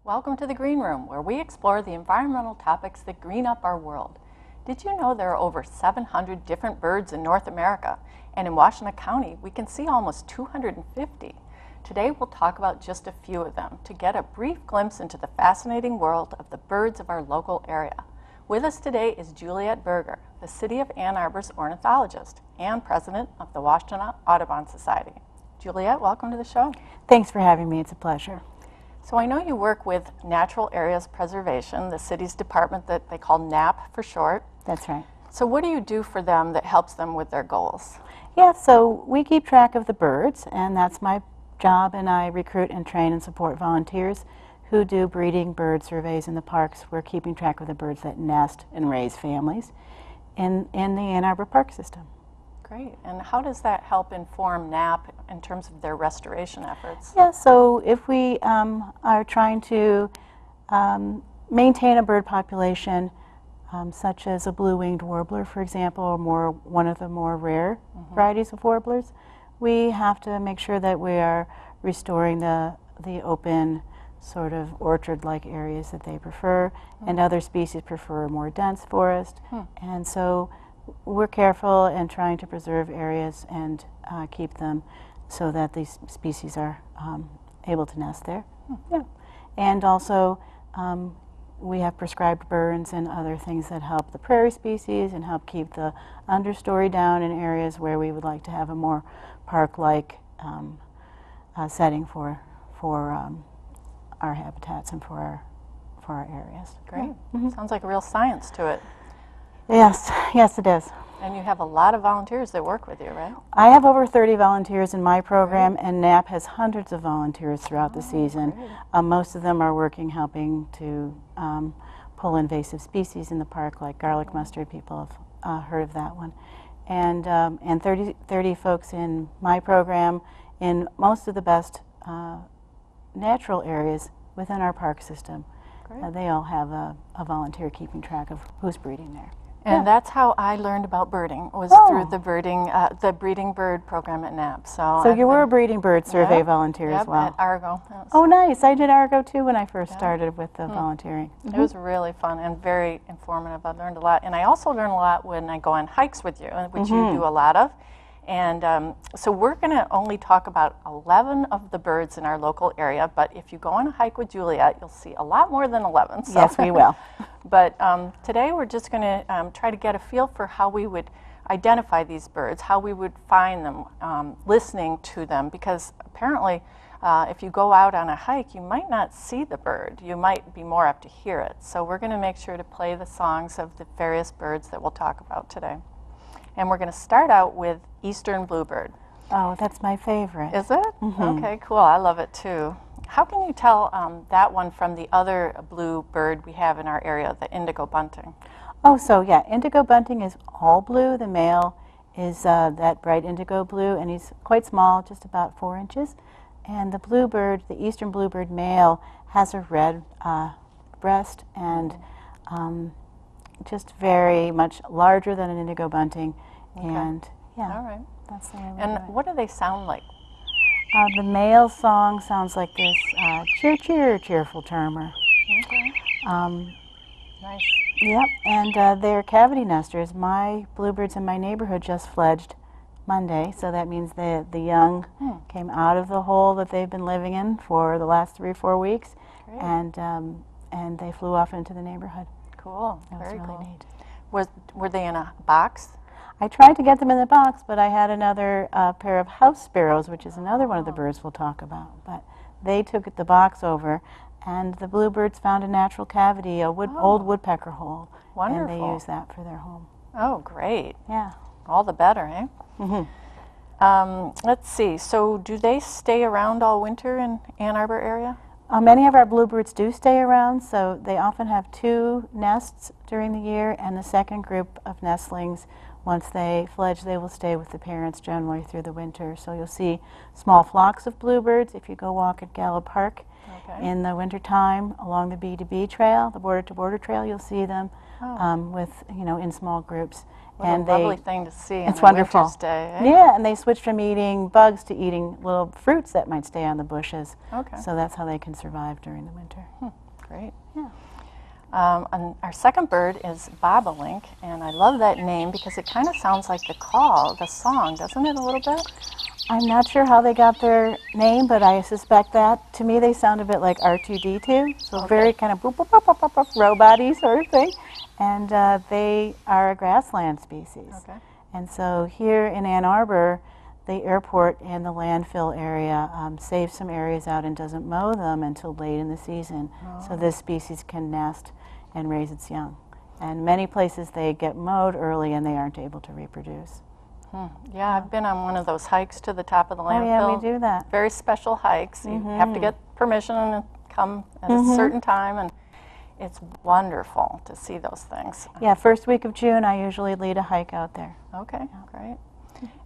Welcome to the Green Room, where we explore the environmental topics that green up our world. Did you know there are over 700 different birds in North America? And in Washington County, we can see almost 250. Today, we'll talk about just a few of them to get a brief glimpse into the fascinating world of the birds of our local area. With us today is Juliet Berger, the City of Ann Arbor's ornithologist and president of the Washington Audubon Society. Juliet, welcome to the show. Thanks for having me. It's a pleasure. So I know you work with Natural Areas Preservation, the city's department that they call NAP for short. That's right. So what do you do for them that helps them with their goals? Yeah, so we keep track of the birds, and that's my job, and I recruit and train and support volunteers who do breeding bird surveys in the parks. We're keeping track of the birds that nest and raise families in the Ann Arbor Park system. Great. And how does that help inform NAP in terms of their restoration efforts? Yeah, so if we are trying to maintain a bird population, such as a blue-winged warbler, for example, or one of the more rare varieties of warblers, we have to make sure that we are restoring the open sort of orchard-like areas that they prefer, and other species prefer a more dense forest. And so we're careful in trying to preserve areas and keep them so that these species are able to nest there. Yeah. And also we have prescribed burns and other things that help the prairie species and help keep the understory down in areas where we would like to have a more park-like setting for our habitats and for our areas. Great. Sounds like real science to it. Yes, it is. And you have a lot of volunteers that work with you, right? I have over 30 volunteers in my program, and NAP has hundreds of volunteers throughout the season. Most of them are working, helping to pull invasive species in the park, like garlic mustard. People have heard of that one. And 30 folks in my program in most of the best natural areas within our park system. They all have a volunteer keeping track of who's breeding there. And that's how I learned about birding, was through the breeding bird program at NAP. So you were a breeding bird survey volunteer as well? At Argo. Oh, nice. I did Argo too when I first started with the volunteering. It was really fun and very informative. I learned a lot. And I also learn a lot when I go on hikes with you, which you do a lot of. And so we're going to only talk about 11 of the birds in our local area, but if you go on a hike with Juliet, you'll see a lot more than 11. So. Yes, we will. But today we're just going to try to get a feel for how we would identify these birds, how we would find them, listening to them, because apparently if you go out on a hike, you might not see the bird. You might be more apt to hear it. So we're going to make sure to play the songs of the various birds that we'll talk about today. And we're going to start out with Eastern Bluebird. Oh, that's my favorite. Is it? Okay, cool. I love it too. How can you tell that one from the other bluebird we have in our area, the indigo bunting? Oh, so yeah, indigo bunting is all blue. The male is that bright indigo blue, and he's quite small, just about 4 inches. And the bluebird, the Eastern Bluebird male, has a red breast and just very much larger than an indigo bunting. And yeah, all right. That's the way we And do it. what do they sound like? The male song sounds like this, cheer, cheer, cheerful charmer. Okay. Nice. Yep, and they're cavity nesters. My bluebirds in my neighborhood just fledged Monday, so that means the young came out of the hole that they've been living in for the last 3 or 4 weeks, and they flew off into the neighborhood. Cool. That was Very really cool. neat. Were they in a box? I tried to get them in the box, but I had another pair of house sparrows, which is another one of the birds we'll talk about. But they took the box over, and the bluebirds found a natural cavity, old woodpecker hole. Wonderful. And they use that for their home. Oh, great. Yeah. All the better, eh? Let's see. So do they stay around all winter in Ann Arbor area? Many of our bluebirds do stay around, so they often have 2 nests during the year, and the second group of nestlings, once they fledge, they will stay with the parents generally through the winter. So you'll see small flocks of bluebirds if you go walk at Gallup Park in the wintertime along the B2B trail, the border-to-border trail. You'll see them with, in small groups. What a lovely thing to see on it's a wonderful. winter's day, eh? Yeah, and they switch from eating bugs to eating little fruits that might stay on the bushes. Okay. So that's how they can survive during the winter. Great. Yeah. And our second bird is Bobolink, and I love that name because it kind of sounds like the song, doesn't it, a little bit? I'm not sure how they got their name, but I suspect that. To me, they sound a bit like R2-D2, so very kind of boop, boop, boop, boop, boop, boop, robot-y sort of thing. And they are a grassland species. Okay. And so here in Ann Arbor, the airport and the landfill area saves some areas out and doesn't mow them until late in the season. So this species can nest and raise its young. And many places they get mowed early and they aren't able to reproduce. Yeah, I've been on one of those hikes to the top of the landfill. Oh yeah, we do that. Very special hikes. You have to get permission and come at a certain time, and it's wonderful to see those things. Yeah, first week of June I usually lead a hike out there. Okay, great.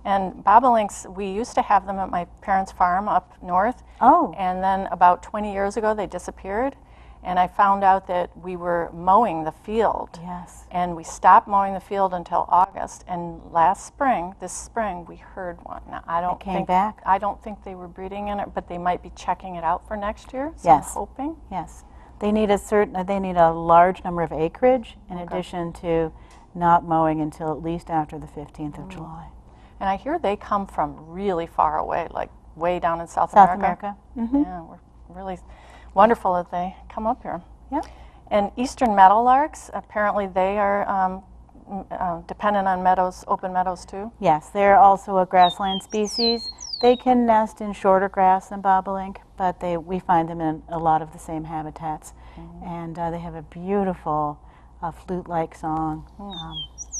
And bobolinks, we used to have them at my parents' farm up north. Oh. And then about 20 years ago they disappeared. And I found out that we were mowing the field. Yes. And we stopped mowing the field until August. And this spring, we heard one. Now, I don't think they were breeding in it, but they might be checking it out for next year. So Yes. I'm hoping. Yes. They need a large number of acreage in addition to not mowing until at least after the 15th of July. And I hear they come from really far away, like way down in South America. Yeah, we're really wonderful that they come up here. Yep. And eastern meadowlarks, apparently they are dependent on meadows, open meadows too? Yes, they're also a grassland species. They can nest in shorter grass than bobolink, but we find them in a lot of the same habitats. And they have a beautiful flute-like song.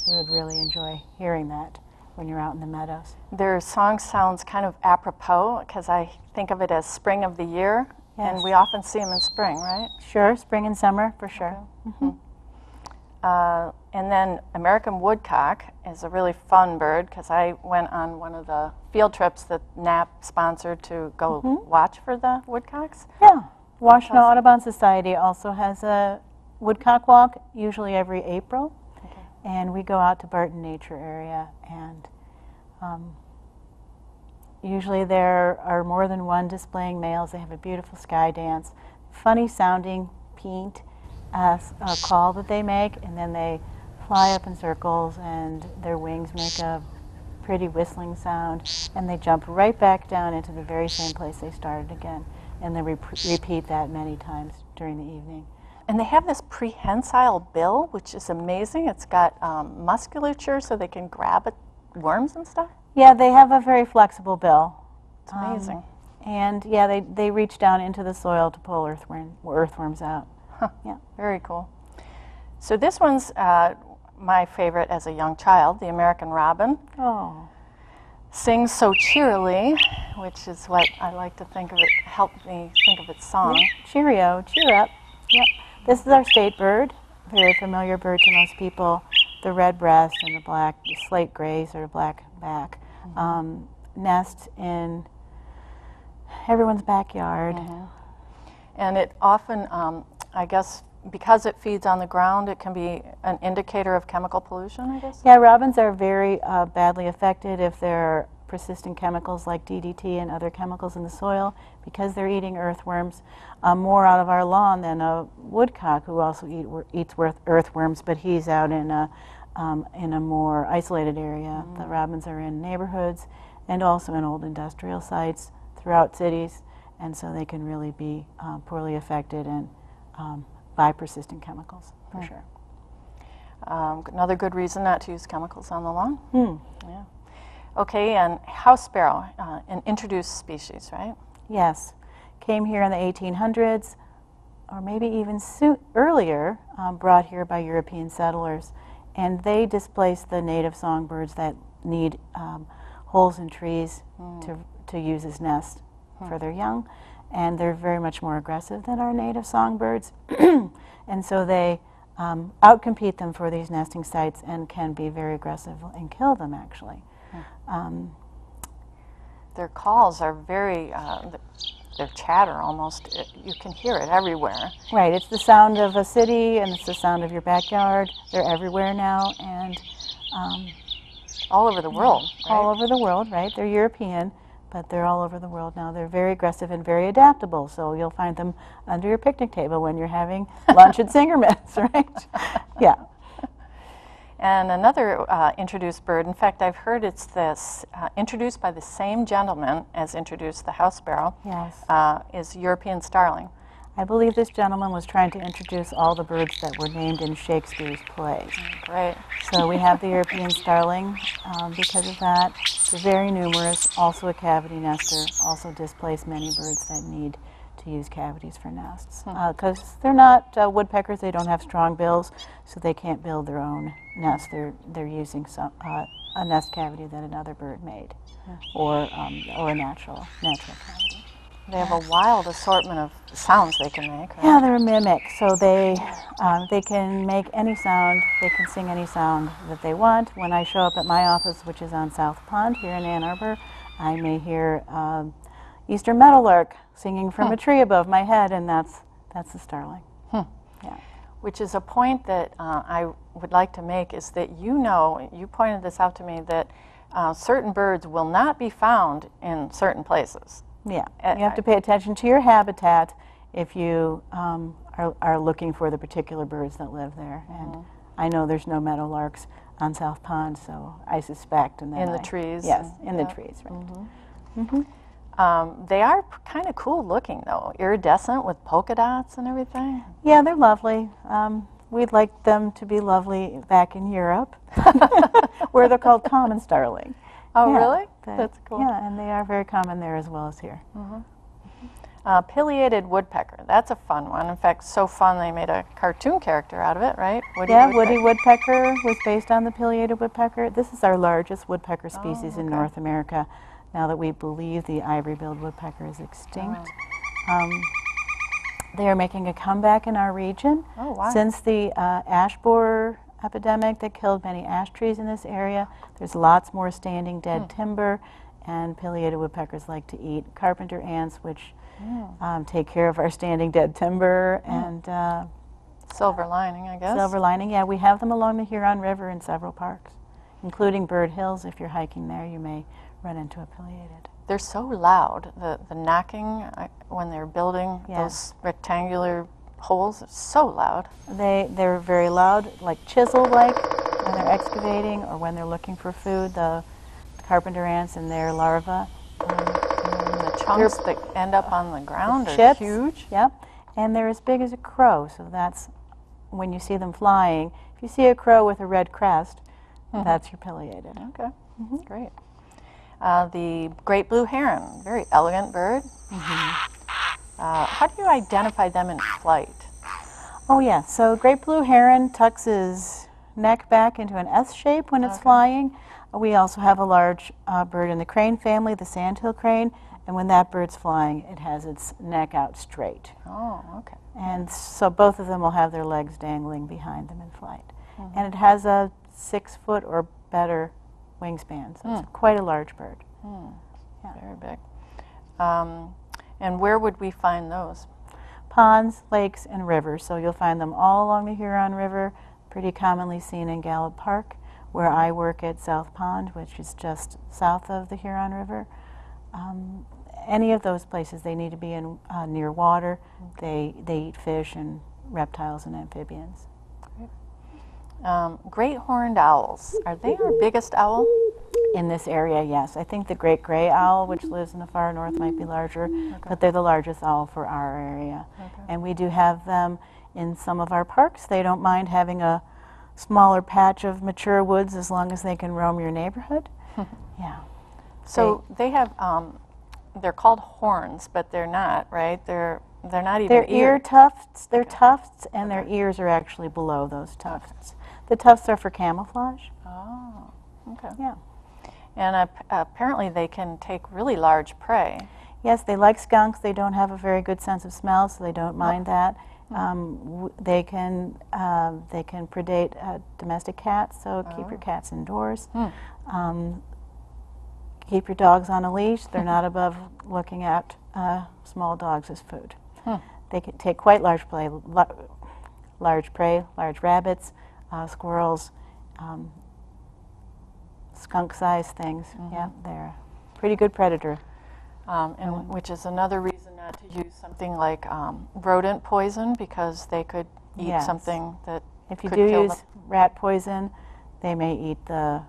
We would really enjoy hearing that when you're out in the meadows. Their song sounds kind of apropos because I think of it as spring of the year. Yes. And we often see them in spring, right? Sure, spring and summer for sure. Okay. And then American woodcock is a really fun bird because I went on one of the field trips that NAP sponsored to go watch for the woodcocks. Yeah, Washington Audubon Society also has a woodcock walk, usually every April. Okay. And we go out to Barton Nature Area, and usually there are more than one displaying males. They have a beautiful sky dance, funny sounding peent a call that they make, and then they fly up in circles and their wings make a pretty whistling sound, and they jump right back down into the very same place they started again, and they repeat that many times during the evening. And they have this prehensile bill, which is amazing. It's got musculature so they can grab at worms and stuff. Yeah, they have a very flexible bill. It's amazing. And yeah, they reach down into the soil to pull earthworms out. Huh. Yeah. Very cool. So this one's my favorite as a young child, the American robin. Oh. Sings so cheerily, which is what I like to think of it, helped me think of its song. Yeah. Cheerio, cheer up. Yep. This is our state bird, very familiar bird to most people. The red breast and the black, slate gray, sort of black back. Nest in everyone's backyard. And it often, I guess, because it feeds on the ground, it can be an indicator of chemical pollution, I guess? Yeah, robins are very badly affected if there are persistent chemicals like DDT and other chemicals in the soil, because they're eating earthworms more out of our lawn than a woodcock, who also eats earthworms, but he's out in a more isolated area. The robins are in neighborhoods and also in old industrial sites throughout cities, and so they can really be poorly affected and by persistent chemicals, for sure. Another good reason not to use chemicals on the lawn. Yeah. Okay, and house sparrow, an introduced species, right? Yes. Came here in the 1800s, or maybe even earlier, brought here by European settlers. And they displaced the native songbirds that need holes in trees to use as nests for their young. And they're very much more aggressive than our native songbirds. And so they outcompete them for these nesting sites and can be very aggressive and kill them, actually. Their calls are very, their chatter almost. You can hear it everywhere. Right, it's the sound of a city and it's the sound of your backyard. They're everywhere now, and all over the world, right? all over the world, right? They're European, but they're all over the world now. They're very aggressive and very adaptable, so you'll find them under your picnic table when you're having lunch at Singerman's, right? Yeah. And another introduced bird, in fact, I've heard it's this, introduced by the same gentleman as introduced the house sparrow, Yes. is European starling. I believe this gentleman was trying to introduce all the birds that were named in Shakespeare's plays. Great. So we have the European starling because of that. They're very numerous, also a cavity nester, also displace many birds that need to use cavities for nests. Because they're not woodpeckers, they don't have strong bills, so they can't build their own nest. They're using a nest cavity that another bird made, or a natural cavity. They have a wild assortment of sounds they can make, right? Yeah, they're a mimic, so they can make any sound, they can sing any sound that they want. When I show up at my office, which is on South Pond here in Ann Arbor, I may hear eastern meadowlark singing from a tree above my head, and that's the starling. Yeah. Which is a point that I would like to make, is that you pointed this out to me, that certain birds will not be found in certain places. Yeah, you have to pay attention to your habitat if you are looking for the particular birds that live there. And I know there's no meadowlarks on South Pond, so I suspect. And then in the trees. Yes, in the trees, right. They are kind of cool looking, though, iridescent with polka dots and everything. Yeah, they're lovely. We'd like them to be lovely back in Europe, where they're called common starling. Oh, Yeah, really? That's cool. Yeah, and they are very common there as well as here. Pileated woodpecker. That's a fun one. In fact, so fun they made a cartoon character out of it, right? Woody Woodpecker was based on the Pileated woodpecker. This is our largest woodpecker species in North America, now that we believe the ivory-billed woodpecker is extinct. They are making a comeback in our region. Oh, wow. Since the ash borer epidemic that killed many ash trees in this area, there's lots more standing dead timber, and pileated woodpeckers like to eat carpenter ants, which take care of our standing dead timber. And silver lining, I guess. silver lining, yeah, we have them along the Huron River in several parks, including Bird Hills. If you're hiking there, you may run into a pileated. They're so loud. The knocking when they're building those rectangular holes, it's so loud. They're very loud, like chisel-like when they're excavating or when they're looking for food. The carpenter ants and their larvae. The chunks that end up on the ground are chips, huge. Yep, and they're as big as a crow. So that's when you see them flying. If you see a crow with a red crest, that's your pileated. Okay, great. The great blue heron, very elegant bird. How do you identify them in flight? Oh yeah, so great blue heron tucks his neck back into an S shape when it's flying. We also have a large bird in the crane family, the sandhill crane, and when that bird's flying, it has its neck out straight. Oh, okay. And so both of them will have their legs dangling behind them in flight. And it has a 6 foot or better wingspan, so it's quite a large bird. Yeah. Very big. And where would we find those? Ponds, lakes, and rivers. So you'll find them all along the Huron River, pretty commonly seen in Gallup Park, where I work at South Pond, which is just south of the Huron River. Any of those places, they need to be in near water. They eat fish and reptiles and amphibians. Great horned owls. Are they our biggest owl? In this area, yes. I think the great gray owl, which lives in the far north, might be larger, but they're the largest owl for our area. And we do have them in some of our parks. They don't mind having a smaller patch of mature woods as long as they can roam your neighborhood. Yeah. So they have, they're called horns, but they're not, right? They're not even They're ear tufts. They're tufts, and their ears are actually below those tufts. The tufts are for camouflage. Oh, okay. Yeah. And apparently they can take really large prey. Yes, they like skunks. They don't have a very good sense of smell, so they don't mind that. They can predate domestic cats, so keep your cats indoors. keep your dogs on a leash. They're not above looking at small dogs as food. They can take quite large prey, large rabbits, squirrels, skunk-sized things. Yeah, they're a pretty good predator. And which is another reason not to use something like rodent poison, because they could eat something that if you could do kill use rat poison, they may eat the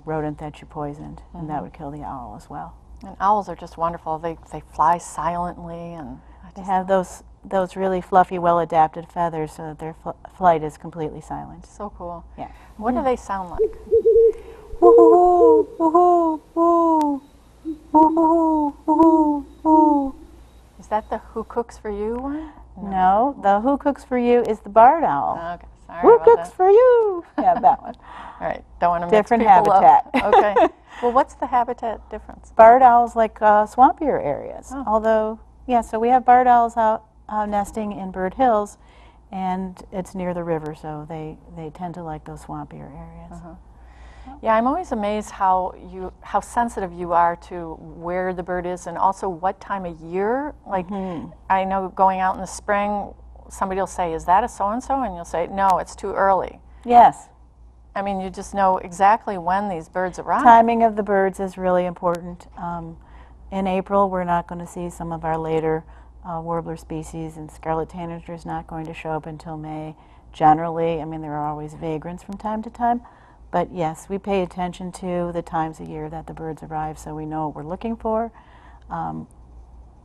rodent that you poisoned, and that would kill the owl as well. And owls are just wonderful. They fly silently, and they have those really fluffy, well-adapted feathers so that their flight is completely silent. So cool. Yeah. What do they sound like? Woo-hoo, woo-hoo, woo. Woo-hoo, woo-hoo, woo. Is that the Who Cooks For You one? No, the Who Cooks For You is the barred owl. Okay, sorry Who about cooks that. for you? Yeah, that one. All right, don't want to mix Different people habitat. up. Okay. Well, what's the habitat difference? Barred owls like swampier areas. Oh. Although, yeah, so we have barred owls out nesting in Bird Hills, and it's near the river, so they tend to like those swampier areas. Yeah, I'm always amazed how sensitive you are to where the bird is, and also what time of year. Like, I know going out in the spring, somebody will say, "Is that a so-and-so?" And you'll say, "No, it's too early." Yes. I mean, you just know exactly when these birds arrive. Timing of the birds is really important. In April, we're not going to see some of our later warbler species, and scarlet tanager is not going to show up until May. Generally, I mean, there are always vagrants from time to time, but yes, we pay attention to the times of year that the birds arrive, so we know what we're looking for.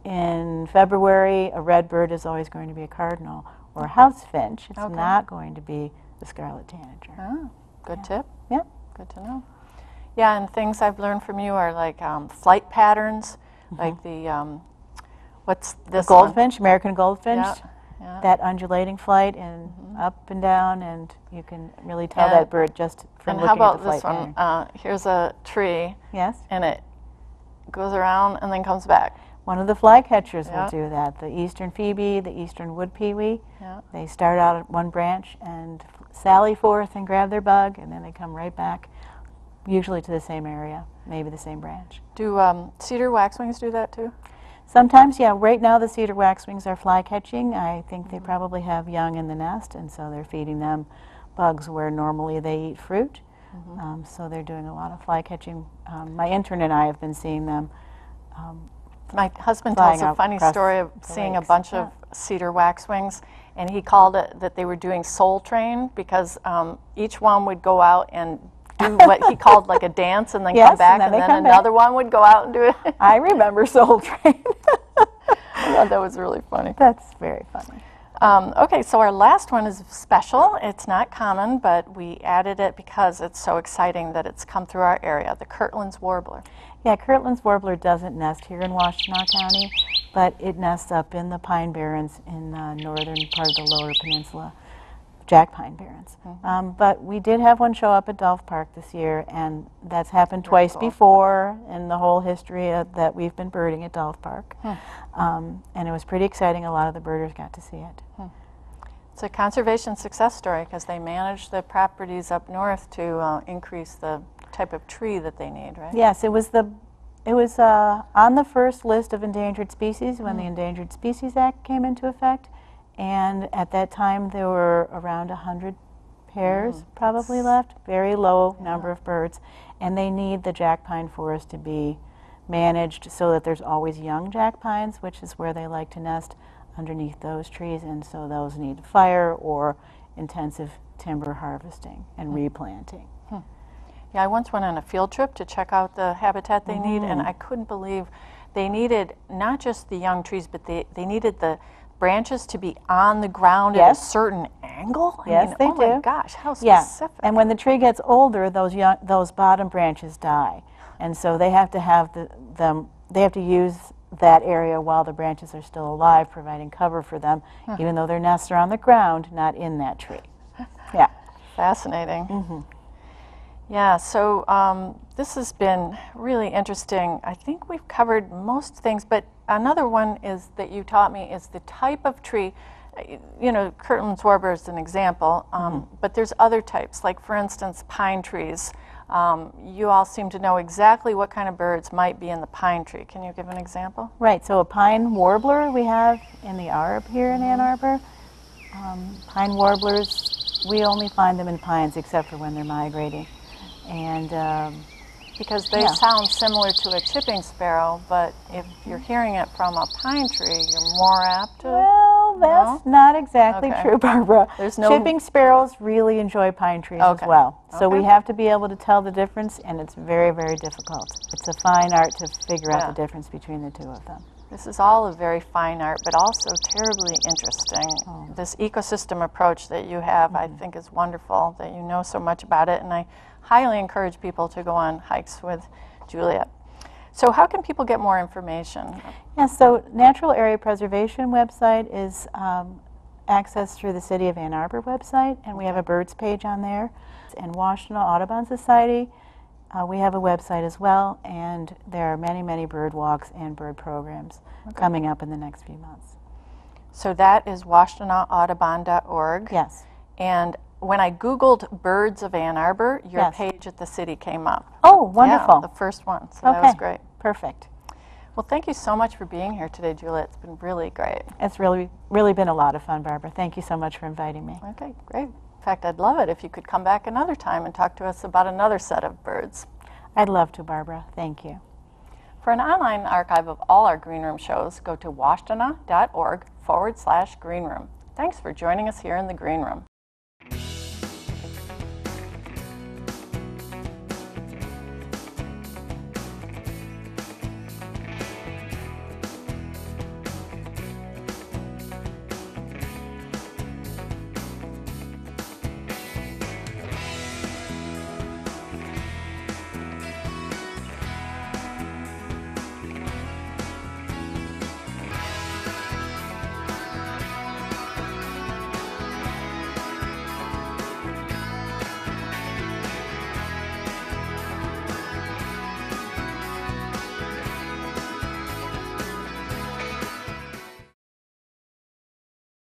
In February, a red bird is always going to be a cardinal or a house finch. It's not going to be the scarlet tanager. Oh, good tip. Yeah. Good to know. Yeah, and things I've learned from you are like flight patterns, like the, what's this The goldfinch, American goldfinch, Yeah. that undulating flight and up and down, and you can really tell that bird just from And looking how at about the flight this one? pattern. Here's a tree, Yes. and it goes around and then comes back. One of the flycatchers Yeah. will do that. The eastern phoebe, the eastern wood pewee. Yeah. They start out at one branch and sally forth and grab their bug, and then they come right back, usually to the same area, maybe the same branch. Do cedar waxwings do that too? Sometimes, yeah. Right now the cedar waxwings are fly catching. I think they probably have young in the nest, and so they're feeding them bugs where normally they eat fruit. So they're doing a lot of fly catching. My intern and I have been seeing them. My husband Flying tells a out funny across story of the seeing a lakes. bunch of cedar waxwings, and he called it that they were doing soul train, because each one would go out and do what he called like a dance and then Yes, come back, and then they come another one would go out and do it. I remember Soul Train. I thought that was really funny. That's very funny. Okay, so our last one is special. It's not common, but we added it because it's so exciting that it's come through our area, the Kirtlands Warbler. Yeah, Kirtlands Warbler doesn't nest here in Washtenaw County, but it nests up in the pine barrens in the northern part of the Lower Peninsula, jack pine barrens. But we did have one show up at Dolph Park this year, and that's happened twice before in the whole history that we've been birding at Dolph Park. And it was pretty exciting. A lot of the birders got to see it. It's a conservation success story because they managed the properties up north to increase the type of tree that they need, right? Yes, it was on the first list of endangered species when the Endangered Species Act came into effect, and at that time there were around 100 pairs probably left, very low number of birds, and they need the jack pine forest to be managed so that there's always young jack pines, which is where they like to nest, underneath those trees, and so those need fire or intensive timber harvesting and replanting. Yeah, I once went on a field trip to check out the habitat they need, and I couldn't believe they needed not just the young trees, but they needed the branches to be on the ground at a certain angle. I Yes, mean, they oh my do. gosh, how Yeah, specific. and when the tree gets older, those bottom branches die, and so they have to have they have to use that area while the branches are still alive, providing cover for them, even though their nests are on the ground, not in that tree. Yeah. Fascinating. Yeah, so this has been really interesting. I think we've covered most things, but another one is that you taught me is the type of tree. you know, Kirtlands Warbler is an example, but there's other types, like for instance, pine trees. You all seem to know exactly what kind of birds might be in the pine tree. Can you give an example? Right, so a pine warbler we have in the Arb here in Ann Arbor. Pine warblers, we only find them in pines except for when they're migrating. And because they sound similar to a chipping sparrow, but if you're hearing it from a pine tree, you're more apt to... Well, that's not exactly true, Barbara. There's no... Chipping sparrows really enjoy pine trees as well. So we have to be able to tell the difference, and it's very, very difficult. It's a fine art to figure out the difference between the two of them. This is all a very fine art, but also terribly interesting. This ecosystem approach that you have, I think, is wonderful, that you know so much about it, and I highly encourage people to go on hikes with Juliet. So how can people get more information? Yeah, so Natural Area Preservation website is accessed through the City of Ann Arbor website, and we have a birds page on there. And Washtenaw Audubon Society, we have a website as well, and there are many, many bird walks and bird programs coming up in the next few months. So that is washtenawaudubon.org. Yes. And when I Googled Birds of Ann Arbor, your page at the city came up. Oh, wonderful. Yeah, the first one, so that was great. Perfect. Well, thank you so much for being here today, Juliet. It's been really great. It's really been a lot of fun, Barbara. Thank you so much for inviting me. Okay, great. In fact, I'd love it if you could come back another time and talk to us about another set of birds. I'd love to, Barbara. Thank you. For an online archive of all our Green Room shows, go to washtenaw.org/greenroom. Thanks for joining us here in the Green Room.